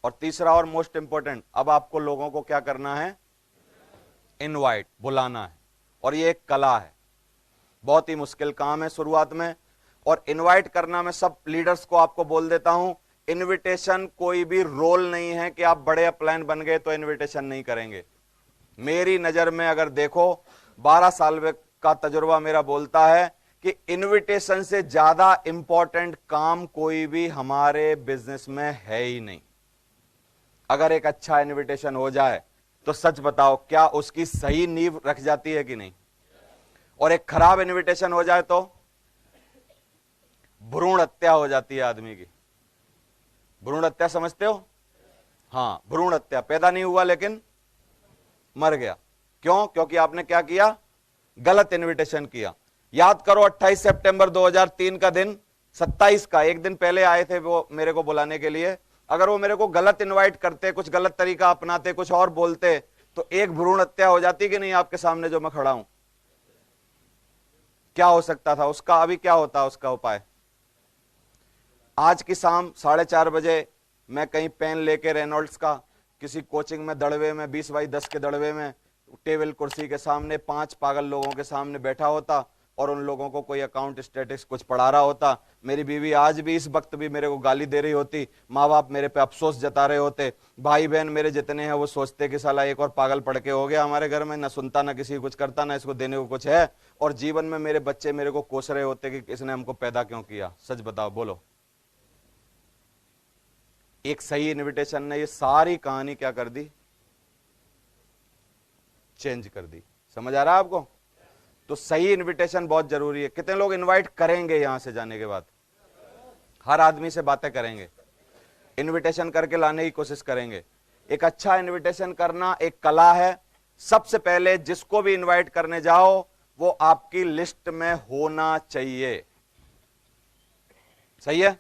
और तीसरा और मोस्ट इंपॉर्टेंट, अब आपको लोगों को क्या करना है, इनवाइट, बुलाना है। और ये एक कला है, बहुत ही मुश्किल काम है शुरुआत में। और इनवाइट करना, मैं सब लीडर्स को आपको बोल देता हूं, इनविटेशन कोई भी रोल नहीं है कि आप बड़े अपलाइन बन गए तो इनविटेशन नहीं करेंगे। मेरी नजर में अगर देखो, 12 साल का तजुर्बा मेरा बोलता है कि इनविटेशन से ज्यादा इंपॉर्टेंट काम कोई भी हमारे बिजनेस में है ही नहीं। अगर एक अच्छा इनविटेशन हो जाए तो सच बताओ, क्या उसकी सही नींव रख जाती है कि नहीं? और एक खराब इनविटेशन हो जाए तो भ्रूण हत्या हो जाती है आदमी की। भ्रूण हत्या समझते हो? हां, भ्रूण हत्या, पैदा नहीं हुआ लेकिन मर गया। क्यों? क्योंकि आपने क्या किया, गलत इनविटेशन किया। याद करो 28 सितंबर 2003 का दिन, 27 का, एक दिन पहले आए थे वो मेरे को बुलाने के लिए। अगर वो मेरे को गलत इनवाइट करते, कुछ गलत तरीका अपनाते, कुछ और बोलते, तो एक भ्रूण हत्या हो जाती कि नहीं आपके सामने जो मैं खड़ा हूं? क्या हो सकता था उसका? अभी क्या होता उसका उपाय? आज की शाम 4:30 बजे मैं कहीं पेन लेके रेनॉल्ड्स का किसी कोचिंग में दड़वे में 20x10 के दड़वे में टेबल कुर्सी के सामने 5 पागल लोगों के सामने बैठा होता और उन लोगों को कोई अकाउंट स्टेटिक्स कुछ पढ़ा रहा होता। मेरी बीवी आज भी इस वक्त भी मेरे को गाली दे रही होती, माँ बाप मेरे पे अफसोस जता रहे होते, भाई बहन मेरे जितने हैं वो सोचते कि साला एक और पागल पड़ के हो गया हमारे घर में, ना सुनता ना किसी को कुछ करता, ना इसको देने को कुछ है। और जीवन में मेरे बच्चे मेरे को कोस रहे होते कि इसने हमको पैदा क्यों किया। सच बताओ, बोलो। एक सही इनविटेशन ने ये सारी कहानी क्या कर दी, चेंज कर दी। समझ आ रहा है आपको? तो सही इनविटेशन बहुत जरूरी है। कितने लोग इनवाइट करेंगे यहां से जाने के बाद? हर आदमी से बातें करेंगे, इनविटेशन करके लाने की कोशिश करेंगे। एक अच्छा इनविटेशन करना एक कला है। सबसे पहले जिसको भी इनवाइट करने जाओ वो आपकी लिस्ट में होना चाहिए। सही है?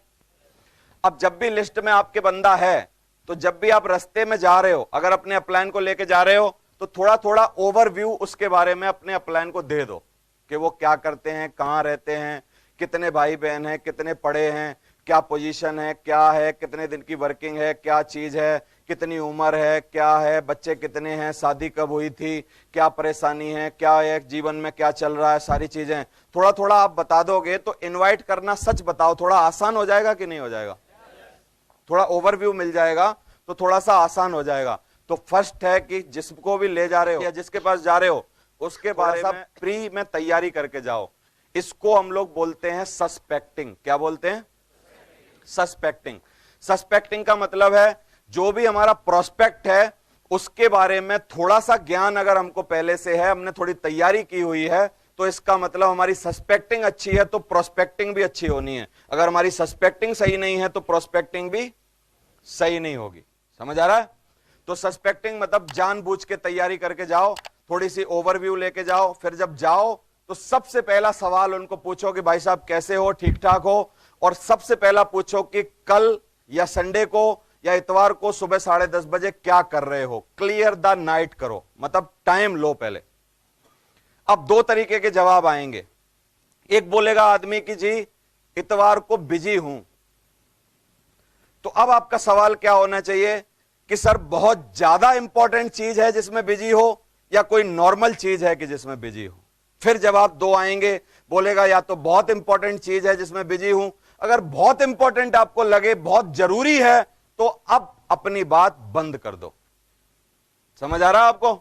अब जब भी लिस्ट में आपके बंदा है, तो जब भी आप रास्ते में जा रहे हो, अगर अपने अपलाइन को लेके जा रहे हो, तो थोड़ा थोड़ा ओवरव्यू उसके बारे में अपने अपलाइन को दे दो कि वो क्या करते हैं, कहां रहते हैं, कितने भाई बहन हैं, कितने पढ़े हैं, क्या पोजीशन है, क्या है, कितने दिन की वर्किंग है, क्या चीज है, कितनी उम्र है, क्या है, बच्चे कितने हैं, शादी कब हुई थी, क्या परेशानी है, क्या है जीवन में, क्या चल रहा है, सारी चीजें थोड़ा थोड़ा आप बता दोगे तो इनवाइट करना, सच बताओ, थोड़ा आसान हो जाएगा कि नहीं हो जाएगा? थोड़ा ओवरव्यू मिल जाएगा तो थोड़ा सा आसान हो जाएगा। तो फर्स्ट है कि जिसको भी ले जा रहे हो या जिसके पास जा रहे हो उसके बारे में प्री में तैयारी करके जाओ। इसको हम लोग बोलते हैं सस्पेक्टिंग। क्या बोलते हैं? सस्पेक्टिंग। सस्पेक्टिंग का मतलब है जो भी हमारा प्रोस्पेक्ट है उसके बारे में थोड़ा सा ज्ञान अगर हमको पहले से है, हमने थोड़ी तैयारी की हुई है, तो इसका मतलब हमारी सस्पेक्टिंग अच्छी है तो प्रोस्पेक्टिंग भी अच्छी होनी है। अगर हमारी सस्पेक्टिंग सही नहीं है तो प्रोस्पेक्टिंग भी सही नहीं होगी। समझ आ रहा है? तो सस्पेक्टिंग मतलब जानबूझ के तैयारी करके जाओ, थोड़ी सी ओवरव्यू लेके जाओ। फिर जब जाओ तो सबसे पहला सवाल उनको पूछो कि भाई साहब कैसे हो, ठीक ठाक हो? और सबसे पहला पूछो कि कल या संडे को या इतवार को सुबह 10:30 बजे क्या कर रहे हो। क्लियर द नाइट करो, मतलब टाइम लो पहले। अब 2 तरीके के जवाब आएंगे। एक बोलेगा आदमी कि जी इतवार को बिजी हूं, तो अब आपका सवाल क्या होना चाहिए कि सर बहुत ज्यादा इंपॉर्टेंट चीज है जिसमें बिजी हो या कोई नॉर्मल चीज है कि जिसमें बिजी हो। फिर जवाब 2 आएंगे, बोलेगा या तो बहुत इंपॉर्टेंट चीज है जिसमें बिजी हूं, अगर बहुत इंपॉर्टेंट आपको लगे, बहुत जरूरी है, तो अब अपनी बात बंद कर दो। समझ आ रहा है आपको?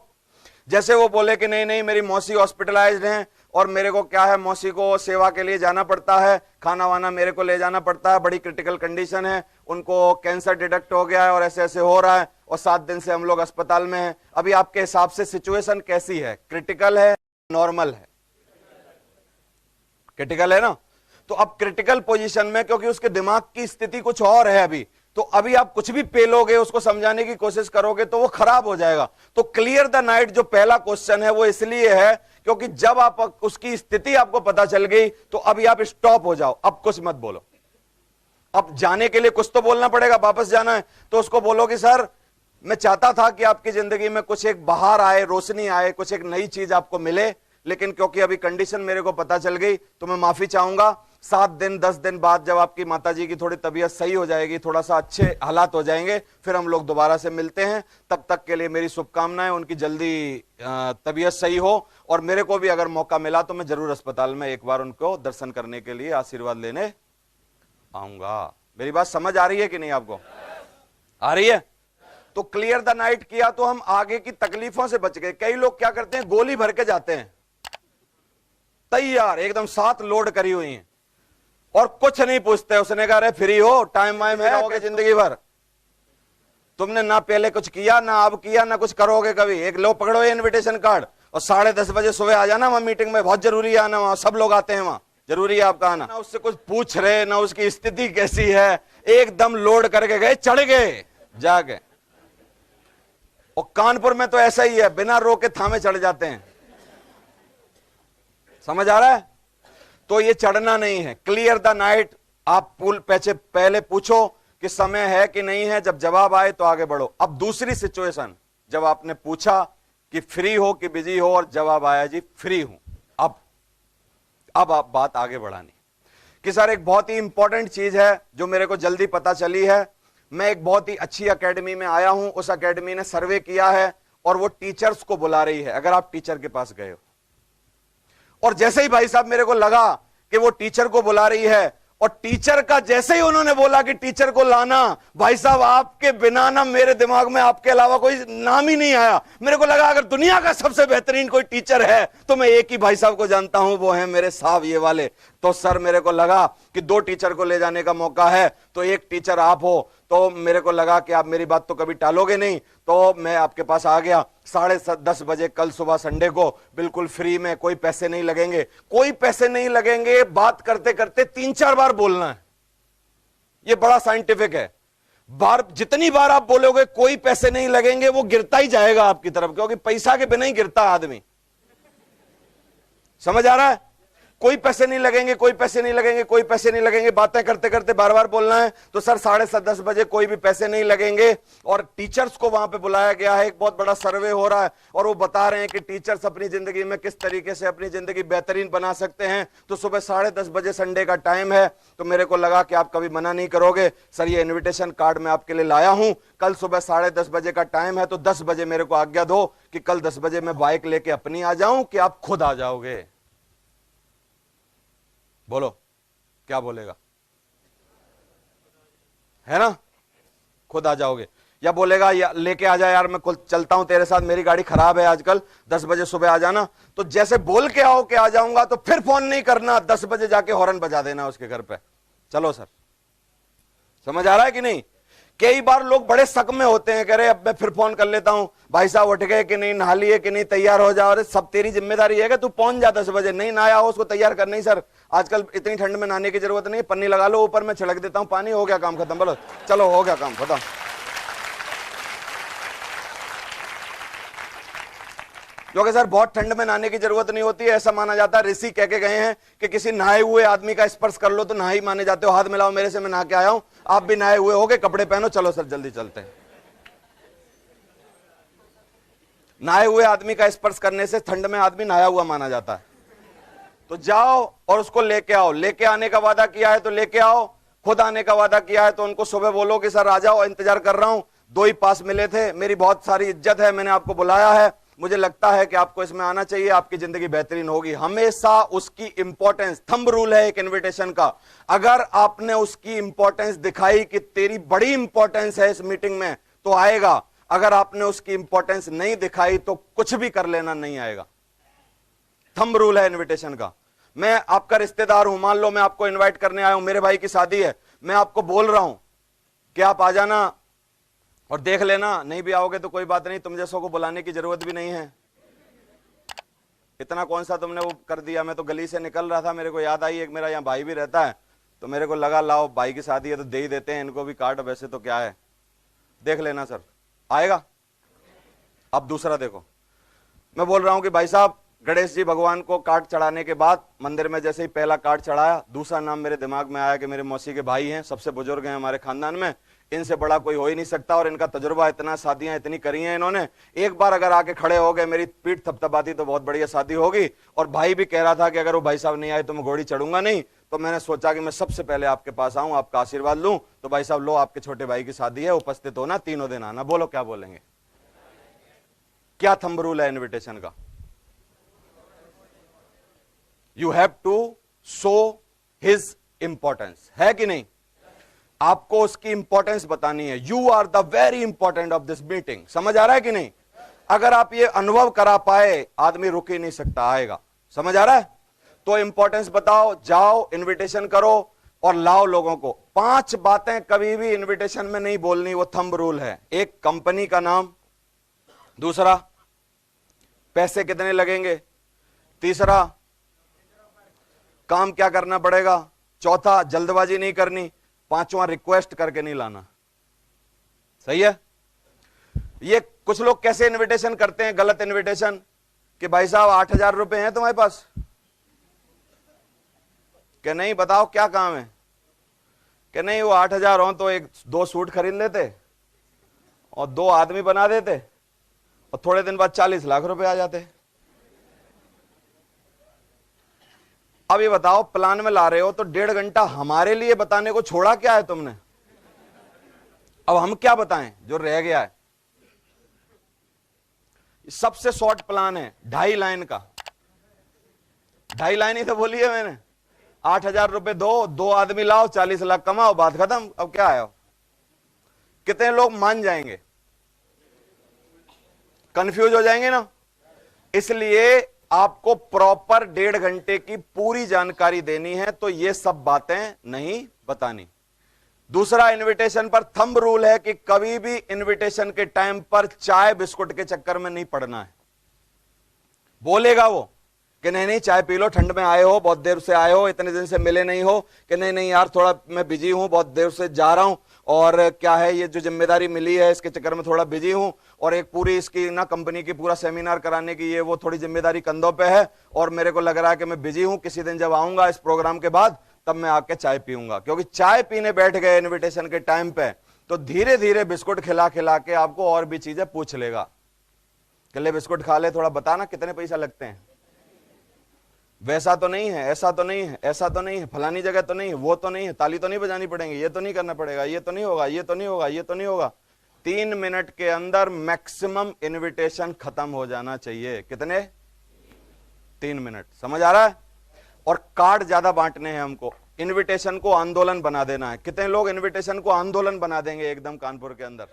जैसे वो बोले कि नहीं नहीं मेरी मौसी हॉस्पिटलाइज्ड हैं और मेरे को क्या है, मौसी को सेवा के लिए जाना पड़ता है, खाना वाना मेरे को ले जाना पड़ता है, बड़ी क्रिटिकल कंडीशन है, उनको कैंसर डिटेक्ट हो गया है और ऐसे ऐसे हो रहा है और 7 दिन से हम लोग अस्पताल में हैं। अभी आपके हिसाब से सिचुएशन कैसी है? क्रिटिकल है, नॉर्मल है? क्रिटिकल है ना? तो अब क्रिटिकल पोजीशन में, क्योंकि उसके दिमाग की स्थिति कुछ और है अभी, तो अभी आप कुछ भी पेलोगे, उसको समझाने की कोशिश करोगे तो वो खराब हो जाएगा। तो क्लियर द नाइट जो पहला क्वेश्चन है वो इसलिए है क्योंकि जब आप उसकी स्थिति आपको पता चल गई तो अभी आप स्टॉप हो जाओ, अब कुछ मत बोलो। अब जाने के लिए कुछ तो बोलना पड़ेगा, वापस जाना है तो उसको बोलो कि सर मैं चाहता था कि आपकी जिंदगी में कुछ एक बाहर आए, रोशनी आए, कुछ एक नई चीज आपको मिले, लेकिन क्योंकि अभी कंडीशन मेरे को पता चल गई तो मैं माफी चाहूंगा। 7 दिन 10 दिन बाद जब आपकी माताजी की थोड़ी तबीयत सही हो जाएगी, थोड़ा सा अच्छे हालात हो जाएंगे, फिर हम लोग दोबारा से मिलते हैं। तब तक के लिए मेरी शुभकामनाएं, उनकी जल्दी तबीयत सही हो। और मेरे को भी अगर मौका मिला तो मैं जरूर अस्पताल में एक बार उनको दर्शन करने के लिए, आशीर्वाद लेने आऊंगा। मेरी बात समझ आ रही है कि नहीं आपको? आ रही है? तो क्लियर द नाइट किया तो हम आगे की तकलीफों से बच गए। कई लोग क्या करते हैं, गोली भर के जाते हैं, तैयार एकदम 7 लोड करी हुई हैं, और कुछ नहीं पूछते। उसने कहा, अरे फ्री हो, टाइम वाइम है, रहोगे जिंदगी भर। तुमने ना पहले कुछ किया, ना अब किया, ना कुछ करोगे कभी। एक लो पकड़ो ये इनविटेशन कार्ड और 10:30 बजे सुबह आ जाना, वहां मीटिंग में बहुत जरूरी है आना, वहां सब लोग आते हैं, वहां जरूरी है आपका आना। ना उससे कुछ पूछ रहे, ना उसकी स्थिति कैसी है, एकदम लोड करके गए, चढ़ गए जाके। और कानपुर में तो ऐसा ही है, बिना रोके थामे चढ़ जाते हैं। समझ आ रहा है? तो ये चढ़ना नहीं है। Clear the night. आप पहले पूछो कि समय है कि नहीं है, जब जवाब आए तो आगे बढ़ो। अब दूसरी सिचुएशन, जब आपने पूछा कि फ्री हो कि बिजी हो और जवाब आया जी फ्री हूं, अब आप बात आगे बढ़ानी कि सर एक बहुत ही इंपॉर्टेंट चीज है जो मेरे को जल्दी पता चली है। मैं एक बहुत ही अच्छी एकेडमी में आया हूं, उस एकेडमी ने सर्वे किया है और वो टीचर्स को बुला रही है। अगर आप टीचर के पास गए हो और जैसे ही भाई साहब मेरे को लगा कि वो टीचर को बुला रही है, और टीचर का जैसे ही उन्होंने बोला कि टीचर को लाना, भाई साहब आपके बिना ना मेरे दिमाग में आपके अलावा कोई नाम ही नहीं आया। मेरे को लगा अगर दुनिया का सबसे बेहतरीन कोई टीचर है तो मैं एक ही भाई साहब को जानता हूं, वो है मेरे साहब ये वाले। तो सर मेरे को लगा कि 2 टीचर को ले जाने का मौका है, तो एक टीचर आप हो, तो मेरे को लगा कि आप मेरी बात तो कभी टालोगे नहीं, तो मैं आपके पास आ गया। 10:30 बजे कल सुबह संडे को, बिल्कुल फ्री में, कोई पैसे नहीं लगेंगे, कोई पैसे नहीं लगेंगे। बात करते करते 3-4 बार बोलना है, ये बड़ा साइंटिफिक है। जितनी बार आप बोलोगे कोई पैसे नहीं लगेंगे, वो गिरता ही जाएगा आपकी तरफ, क्योंकि पैसा के बिना ही गिरता आदमी। समझ आ रहा है? कोई पैसे नहीं लगेंगे, कोई पैसे नहीं लगेंगे, कोई पैसे नहीं लगेंगे, बातें करते करते बार बार बोलना है। तो सर 10:30 बजे कोई भी पैसे नहीं लगेंगे, और टीचर्स को वहां पे बुलाया गया है। एक बहुत बड़ा सर्वे हो रहा है और वो बता रहे हैं कि टीचर्स अपनी जिंदगी में किस तरीके से अपनी जिंदगी बेहतरीन बना सकते हैं। तो सुबह 10:30 बजे संडे का टाइम है, तो मेरे को लगा कि आप कभी मना नहीं करोगे। सर ये इन्विटेशन कार्ड मैं आपके लिए लाया हूं, कल सुबह 10:30 बजे का टाइम है, तो 10 बजे मेरे को आज्ञा दो कि कल 10 बजे मैं बाइक लेके अपनी आ जाऊं कि आप खुद आ जाओगे। बोलो क्या बोलेगा? है ना? खुद आ जाओगे, या बोलेगा या लेके आ जा यार, मैं खुद चलता हूं तेरे साथ, मेरी गाड़ी खराब है आजकल, 10 बजे सुबह आ जाना। तो जैसे बोल के आओ कि आ जाऊंगा, तो फिर फोन नहीं करना, 10 बजे जाके हॉर्न बजा देना उसके घर पे। चलो सर, समझ आ रहा है कि नहीं? कई बार लोग बड़े शक में होते हैं, कह रहे अब मैं फिर फोन कर लेता हूं, भाई साहब उठ गए कि नहीं, नहा लिए कि नहीं, तैयार हो जाओ। अरे सब तेरी जिम्मेदारी है कि तू पहुंच जा 10 बजे, नहीं नहाया हो उसको तैयार कर। नहीं सर आजकल इतनी ठंड में नहाने की जरूरत नहीं, पन्नी लगा लो ऊपर, में छिड़क देता हूं पानी, हो गया काम खत्म। बोलो चलो हो गया काम खत्म। क्योंकि सर बहुत ठंड में नहाने की जरूरत नहीं होती है, ऐसा माना जाता है। ऋषि कह के गए हैं कि किसी नहाए हुए आदमी का स्पर्श कर लो तो नहाई माने जाते हो। हाथ मिलाओ मेरे से, मैं नहा के आया हूं, आप भी नहाए हुए होगे, कपड़े पहनो, चलो सर जल्दी चलते हैं। नहाए हुए आदमी का स्पर्श करने से ठंड में आदमी नहाया हुआ माना जाता है। तो जाओ और उसको लेके आओ। लेके आने का वादा किया है तो लेके आओ, खुद आने का वादा किया है तो उनको सुबह बोलो कि सर आ जाओ, इंतजार कर रहा हूं। 2 ही पास मिले थे, मेरी बहुत सारी इज्जत है, मैंने आपको बुलाया है, मुझे लगता है कि आपको इसमें आना चाहिए, आपकी जिंदगी बेहतरीन होगी। हमेशा उसकी इंपॉर्टेंस, थंब रूल है एक इनविटेशन का, अगर आपने उसकी इंपॉर्टेंस दिखाई कि तेरी बड़ी इंपॉर्टेंस है इस मीटिंग में, तो आएगा। अगर आपने उसकी इंपॉर्टेंस नहीं दिखाई तो कुछ भी कर लेना, नहीं आएगा। थंब रूल है इनविटेशन का। मैं आपका रिश्तेदार हूं, मान लो मैं आपको इनवाइट करने आया हूं, मेरे भाई की शादी है, मैं आपको बोल रहा हूं कि आप आ जाना और देख लेना, नहीं भी आओगे तो कोई बात नहीं, तुम जैसों को बुलाने की जरूरत भी नहीं है। इतना कौन सा तुमने वो कर दिया। मैं तो गली से निकल रहा था, मेरे को याद आई, एक मेरा यहाँ भाई भी रहता है, तो मेरे को लगा लाओ भाई की शादी है तो दे ही देते हैं इनको भी कार्ड, वैसे तो क्या है, देख लेना सर आएगा। अब दूसरा देखो, मैं बोल रहा हूं कि भाई साहब गणेश जी भगवान को कार्ड चढ़ाने के बाद मंदिर में जैसे ही पहला कार्ड चढ़ाया, दूसरा नाम मेरे दिमाग में आया कि मेरे मौसी के भाई हैं, सबसे बुजुर्ग हैं हमारे खानदान में, इनसे बड़ा कोई हो ही नहीं सकता, और इनका तजुर्बा इतना, शादियां इतनी करी हैं इन्होंने, एक बार अगर आके खड़े हो गए, मेरी पीठ थपथपाती तो बहुत बढ़िया शादी होगी। और भाई भी कह रहा था कि अगर वो भाई साहब नहीं आए तो मैं घोड़ी चढ़ूंगा नहीं, तो मैंने सोचा कि मैं सबसे पहले आपके पास आऊं, आपका आशीर्वाद लूं। तो भाई साहब लो, आपके छोटे भाई की शादी है, उपस्थित होना, तीनों दिन आना। बोलो क्या बोलेंगे? क्या थंब रूल है इनविटेशन का? You have to show his importance, है कि नहीं? आपको उसकी इंपॉर्टेंस बतानी है। You are the very important of this meeting. समझ आ रहा है कि नहीं? अगर आप ये अनुभव करा पाए, आदमी रुक ही नहीं सकता, आएगा। समझ आ रहा है? तो इंपॉर्टेंस बताओ, जाओ, इनविटेशन करो और लाओ लोगों को। 5 बातें कभी भी इनविटेशन में नहीं बोलनी, वो थंब रूल है। एक, कंपनी का नाम। दूसरा, पैसे कितने लगेंगे। तीसरा, काम क्या करना पड़ेगा। चौथा, जल्दबाजी नहीं करनी। पांचवा, रिक्वेस्ट करके नहीं लाना। सही है? ये कुछ लोग कैसे इनविटेशन करते हैं, गलत इनविटेशन, कि भाई साहब 8,000 रुपए हैं तुम्हारे पास? कि नहीं, बताओ क्या काम है? कि नहीं, वो 8,000 हो तो 1-2 सूट खरीद लेते और 2 आदमी बना देते और थोड़े दिन बाद 40 लाख रुपए आ जाते। अब ये बताओ, प्लान में ला रहे हो तो 1.5 घंटा हमारे लिए बताने को छोड़ा क्या है तुमने? अब हम क्या बताएं जो रह गया है? सबसे शॉर्ट प्लान है 2.5 लाइन का। 2.5 लाइन ही तो बोली है मैंने। 8,000 रुपए दो, 2 आदमी लाओ, 40 लाख कमाओ, बात खत्म। अब क्या है? कितने लोग मान जाएंगे? कंफ्यूज हो जाएंगे ना। इसलिए आपको प्रॉपर 1.5 घंटे की पूरी जानकारी देनी है, तो ये सब बातें नहीं बतानी। दूसरा, इनविटेशन पर थंब रूल है कि कभी भी इनविटेशन के टाइम पर चाय बिस्कुट के चक्कर में नहीं पड़ना है। बोलेगा वो कि नहीं नहीं चाय पी लो, ठंड में आए हो, बहुत देर से आए हो, इतने दिन से मिले नहीं हो, कि नहीं नहीं यार थोड़ा मैं बिजी हूं, बहुत देर से जा रहा हूं, और क्या है ये जो जिम्मेदारी मिली है इसके चक्कर में थोड़ा बिजी हूं, और एक पूरी इसकी ना कंपनी की पूरा सेमिनार कराने की ये वो थोड़ी जिम्मेदारी कंधों पे है, और मेरे को लग रहा है कि मैं बिजी हूं, किसी दिन जब आऊंगा इस प्रोग्राम के बाद तब मैं आके चाय पीऊंगा। क्योंकि चाय पीने बैठ गए इन्विटेशन के टाइम पे तो धीरे धीरे बिस्कुट खिला खिला के आपको और भी चीजें पूछ लेगा कि ले बिस्कुट खा ले, थोड़ा बताना कितने पैसा लगते हैं, वैसा तो नहीं है, ऐसा तो नहीं है, ऐसा तो नहीं है, फलानी जगह तो नहीं है, वो तो नहीं है, ताली तो नहीं बजानी पड़ेगी, ये तो नहीं करना पड़ेगा, ये तो नहीं होगा, ये तो नहीं होगा, ये तो नहीं होगा। 3 मिनट के अंदर मैक्सिमम इनविटेशन खत्म हो जाना चाहिए। कितने? 3 मिनट। समझ आ रहा है? और कार्ड ज्यादा बांटने हैं हमको। इनविटेशन को आंदोलन बना देना है। कितने लोग इनविटेशन को आंदोलन बना देंगे एकदम कानपुर के अंदर?